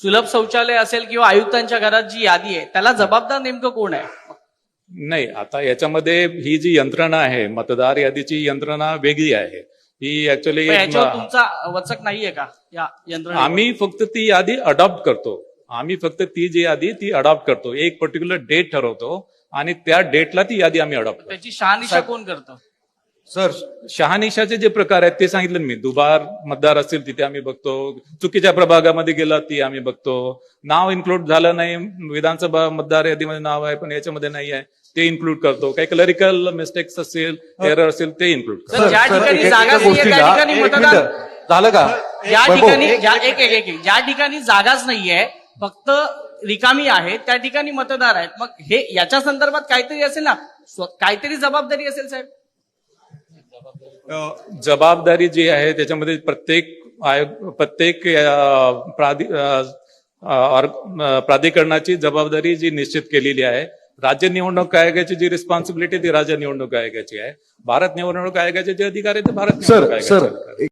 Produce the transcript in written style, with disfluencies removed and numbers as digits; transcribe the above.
सुलभ शौचालय असेल किंवा आयुक्तांच्या घरात जी यादी आहे त्याला जबाबदार नेमकं कोण आहे? नाही, आता याच्यामध्ये ही जी यंत्रणा आहे, मतदार यादीची यंत्रणा वेगळी आहे. ही ऍक्च्युअली पण याच्यावर तुमचा वचक नाहीये का या यंत्रणेवर? आम्ही फक्त ती यादी अडॉप्ट करतो. आम्ही फक्त ती जी यादी ती अडॉप्ट करतो. एक पर्टिक्युलर डेट ठरवतो आणि त्या डेटला ती यादी आम्ही अडॉप्ट करतो. त्याची शहानिशा कोण करतं? सर, शहानिशाचे जे प्रकार आहेत ते सांगितलं मी. दुबार मतदार असतील तिथे आम्ही बघतो, चुकीच्या प्रभागामध्ये गेला ती आम्ही बघतो, नाव इन्क्लूड झालं नाही, विधानसभा मतदार यादीमध्ये नाव आहे पण याच्यामध्ये नाही आहे ते इन्क्लूड करतो, काही क्लरिकल मिस्टेक्स असेल, एरर असेल ते इन्क्लूड करतो. सर, ज्या ठिकाणी एका जागा नाहीये त्या गोष्टीला ठिकाणी एक मतदान मिनिटं. झालं का? ज्या वैभव, ठिकाणी ज्या ठिकाणी जागाच नाहीये, फक्त रिकामी आहे त्या ठिकाणी मतदार आहेत. मग हे याच्या संदर्भात काहीतरी असेल ना, काहीतरी जबाबदारी असेल साहेब. जबाबदारी जी आहे त्याच्यामध्ये प्रत्येक प्राधिकरणाची जबाबदारी जी निश्चित केलेली आहे. राज्य निवडणूक आयोगाची जी रिस्पॉन्सिबिलिटी ती राज्य निवडणूक आयोगाची आहे. भारत निवडणूक आयोगाचे जे अधिकार आहेत ते भारत निवडणूक आयोगाचे सर अधिकार आहेत.